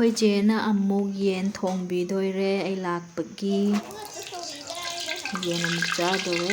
ꯑꯩꯈꯣꯏ ꯆꯦꯅ ꯑꯃꯨꯛ ꯌꯦꯟ ꯊꯣꯡꯕꯤꯗꯣꯏꯔꯦ ꯑꯩ ꯂꯥꯛꯄꯒꯤ ꯌꯦꯟ ꯑꯃꯨꯛ ꯆꯥꯗꯣꯔꯦ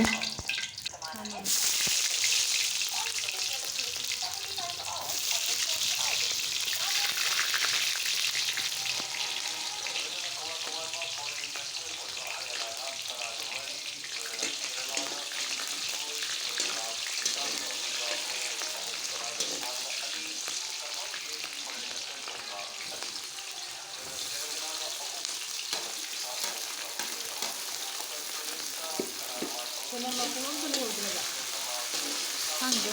ꯈꯪꯗꯦ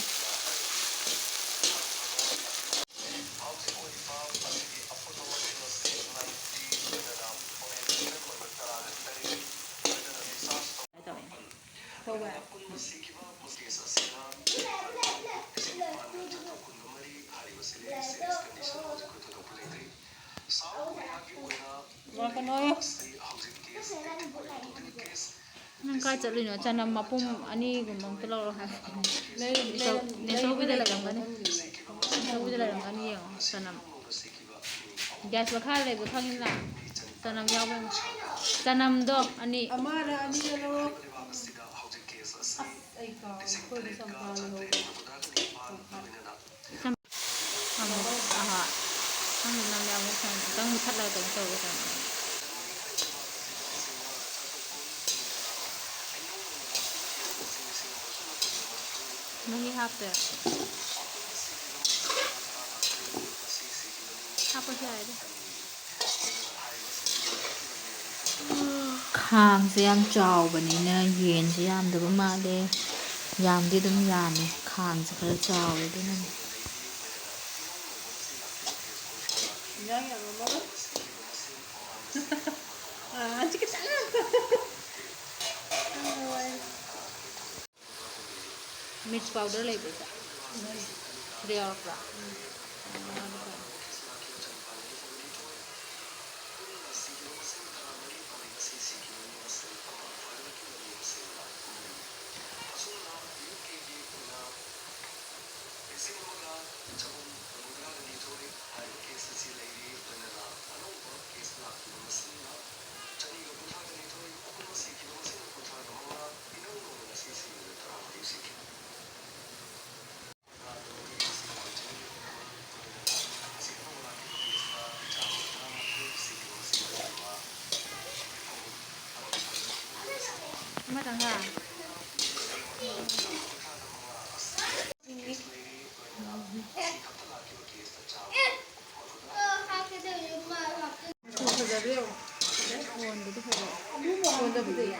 ꯅꯪ ꯀꯥꯏ ꯆꯠꯂꯤꯅꯣ ꯆꯅꯝ ꯃꯄꯨꯝ ꯑꯅꯤꯒꯨꯝꯕ ꯑꯝꯇ ꯂꯧꯔꯣ ꯍꯥꯏ ꯅꯦꯆꯧꯕꯤꯗ ꯂꯩꯔꯝꯒꯅꯤ ꯅꯦꯆꯧꯕꯤꯗ ꯂꯩꯔꯝꯒꯅꯤ ꯌꯦꯡꯉꯣ ꯆꯅꯝ ꯒ꯭ꯌꯥꯁ ꯃꯈꯥ ꯂꯩꯕ ꯈꯪꯉꯤꯅ ꯆꯅꯝ ꯌꯥꯎꯕ ꯆꯅꯝꯗꯣ ꯑꯅꯤ ꯑꯃꯔ ꯑꯅꯤꯔ ꯂꯧꯔꯣ ꯑꯁ ꯑꯩ ꯀꯥꯎꯔꯦ ꯑꯩꯈꯣꯏꯗꯤ ꯆꯝꯄ꯭ꯔꯥ ꯂꯩꯍꯧꯕꯅꯦ ꯅꯝ ꯌꯥꯎꯕ ꯈꯤꯇꯪ ꯃꯨꯊꯠꯂꯒ ꯀꯩꯅꯣ ꯇꯧꯒꯦ ꯇꯧꯅꯤ ꯃꯍꯤ ꯍꯥꯞꯇꯦ ꯍꯥꯞꯄꯁꯨ ꯌꯥꯏꯗ ꯈꯥꯡꯁꯦ ꯌꯥꯝ ꯆꯥꯎꯕꯅꯤꯅ ꯌꯦꯟꯁꯦ ꯌꯥꯝꯗꯕ ꯃꯥꯜꯂꯦ ꯌꯥꯝꯗꯤ ꯑꯗꯨꯝ ꯌꯥꯝꯃꯦ ꯈꯥꯡꯁꯦ ꯈꯔ ꯆꯥꯎꯋꯦ ꯑꯗꯨꯅꯅꯦ ꯏꯟꯖꯥꯡ ꯌꯥꯝꯃꯝꯃꯔꯣꯏ ꯈꯤꯇꯪ ꯃꯤꯔꯆ ꯄꯥꯎꯗꯔ ꯂꯩꯕ꯭ꯔꯥ ꯁꯤꯗ ꯌꯥꯎꯔꯛꯄ꯭ꯔꯥ ꯑꯃꯇꯪꯒ ꯐꯖꯕ꯭ꯔꯣ ꯐꯣꯟꯗꯗꯤ ꯐꯖꯩ ꯐꯣꯟꯗ ꯐꯖꯩ